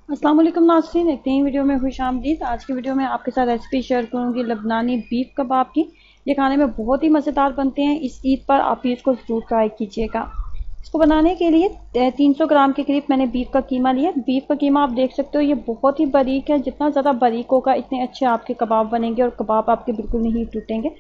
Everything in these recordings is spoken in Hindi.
अस्सलाम वालेकुम नाज़रीन, एक नई वीडियो में खुश आमदीद। आज की वीडियो में आपके साथ रेसिपी शेयर करूंगी लबनानी बीफ कबाब की। ये खाने में बहुत ही मज़ेदार बनते हैं। इस ईद पर आप भी इसको ज़रूर ट्राई कीजिएगा। इसको बनाने के लिए 300 ग्राम के करीब मैंने बीफ का कीमा लिया। बीफ का कीमा आप देख सकते हो ये बहुत ही बारीक है। जितना ज़्यादा बारीक होगा इतने अच्छे आपके कबाब बनेंगे और कबाब आपके बिल्कुल नहीं टूटेंगे।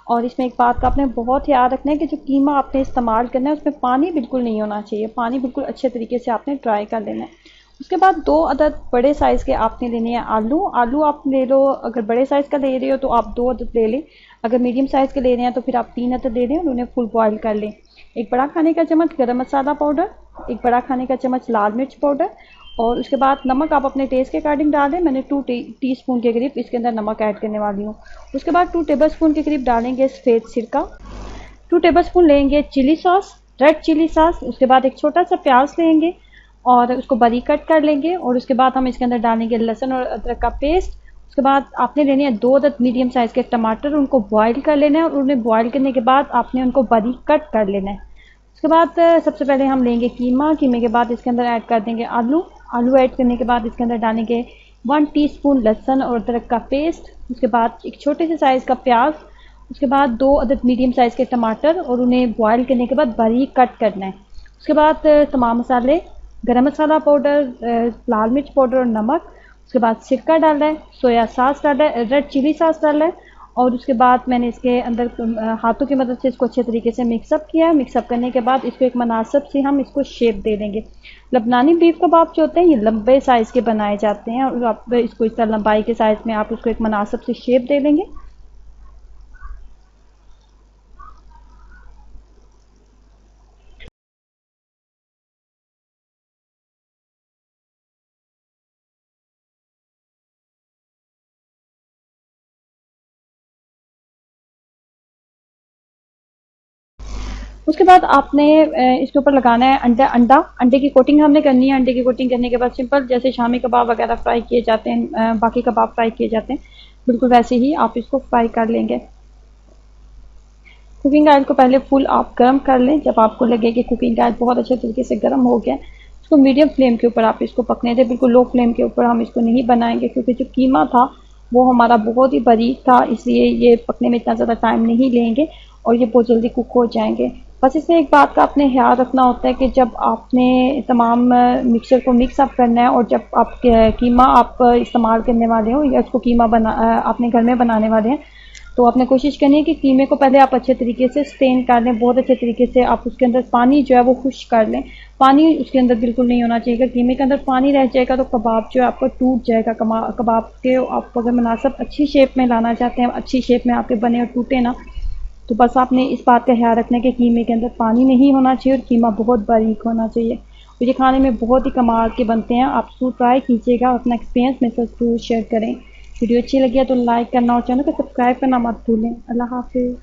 और इसमें एक बात का आपने बहुत याद रखना है कि जो कीमा आपने इस्तेमाल करना है उसमें पानी बिल्कुल नहीं होना चाहिए। पानी बिल्कुल अच्छे तरीके से आपने ट्राई कर लेना है। उसके बाद 2 अदद बड़े साइज़ के आपने लेने हैं आलू। आलू आप ले लो, अगर बड़े साइज़ का ले रहे हो तो आप 2 अदद ले लें। अगर मीडियम साइज़ के ले रहे हैं तो फिर आप 3 अदद ले लें और उन्हें फुल बॉयल कर लें। एक बड़ा खाने का चम्मच गरम मसाला पाउडर, एक बड़ा खाने का चम्मच लाल मिर्च पाउडर और उसके बाद नमक आप अपने टेस्ट के अकॉर्डिंग डालें। मैंने 2 टीस्पून के करीब इसके अंदर नमक ऐड करने वाली हूँ। उसके बाद 2 टेबलस्पून के करीब डालेंगे सफ़ेद सिरका। 2 टेबलस्पून लेंगे chilli sauce, red chilli sauce. उसके बाद एक छोटा सा प्याज लेंगे और उसको बारीक कट कर लेंगे और उसके बाद हम इसके अंदर डालेंगे लहसुन और अदरक का पेस्ट। उसके बाद आपने लेने हैं 2 अदद मीडियम साइज़ के टमाटर, उनको बॉईल कर लेना है और उन्हें बॉईल करने के बाद आपने उनको बारीक कट कर लेना है। उसके बाद सबसे पहले हम लेंगे कीमा। कीमे के बाद इसके अंदर ऐड कर देंगे आलू। आलू ऐड करने के बाद इसके अंदर डालेंगे 1 टीस्पून लहसुन और अदरक का पेस्ट। उसके बाद एक छोटे से साइज़ का प्याज। उसके बाद 2 अदद मीडियम साइज़ के टमाटर और उन्हें बॉईल करने के बाद बारीक कट करना है। उसके बाद तमाम मसाले, गरम मसाला पाउडर, लाल मिर्च पाउडर और नमक। उसके बाद सिरका डाला है, सोया सॉस डाला है, रेड चिली सॉस डाला है और उसके बाद मैंने इसके अंदर हाथों की मदद से इसको अच्छे तरीके से मिक्सअप किया। मिक्सअप करने के बाद इसको एक मुनासिब से हम इसको शेप दे देंगे। लबनानी बीफ कबाब जो होते हैं ये लंबे साइज़ के बनाए जाते हैं और आप इसको इस तरह लंबाई के साइज़ में आप उसको एक मुनासिब से शेप दे देंगे। उसके बाद आपने इसके ऊपर लगाना है अंडा। अंडे की कोटिंग हमने करनी है। अंडे की कोटिंग करने के बाद सिंपल जैसे शामी कबाब वगैरह फ्राई किए जाते हैं, बाकी कबाब फ्राई किए जाते हैं, बिल्कुल वैसे ही आप इसको फ्राई कर लेंगे। कुकिंग ऑयल को पहले फुल आप गर्म कर लें। जब आपको लगे कि कुकिंग ऑयल बहुत अच्छे तरीके से गर्म हो गया, इसको मीडियम फ्लेम के ऊपर आप इसको पकने दें। बिल्कुल लो फ्लेम के ऊपर हम इसको नहीं बनाएंगे क्योंकि जो कीमा था वो हमारा बहुत ही बारीक था, इसलिए ये पकने में इतना ज़्यादा टाइम नहीं लेंगे और ये बहुत जल्दी कुक हो जाएंगे। बस इसमें एक बात का आपने ख्याल रखना होता है कि जब आपने तमाम मिक्सचर को मिक्स अप करना है और जब आप कीमा आप इस्तेमाल करने वाले हो या उसको कीमा अपने घर में बनाने वाले हैं तो आपने कोशिश करनी है कि कीमे को पहले आप अच्छे तरीके से स्टेन कर लें। बहुत अच्छे तरीके से आप उसके अंदर पानी जो है वो खुश कर लें। पानी उसके अंदर बिल्कुल नहीं होना चाहिए। अगर कीमे के अंदर पानी रह जाएगा तो कबाब जो है आपका टूट जाएगा। कबाब के आप अगर मुनासिब अच्छी शेप में लाना चाहते हैं, अच्छी शेप में आपके बने और टूटे ना, तो बस आपने इस बात का ख्याल रखना है कि कीमे के अंदर पानी नहीं होना चाहिए और कीमा बहुत बारीक होना चाहिए। तो ये खाने में बहुत ही कमाल के बनते हैं। आप ज़रूर ट्राई कीजिएगा, अपना एक्सपीरियंस मेरे साथ ज़रूर शेयर करें। वीडियो अच्छी लगी है तो लाइक करना और चैनल को सब्सक्राइब करना मत भूलें। अल्लाह हाफिज़।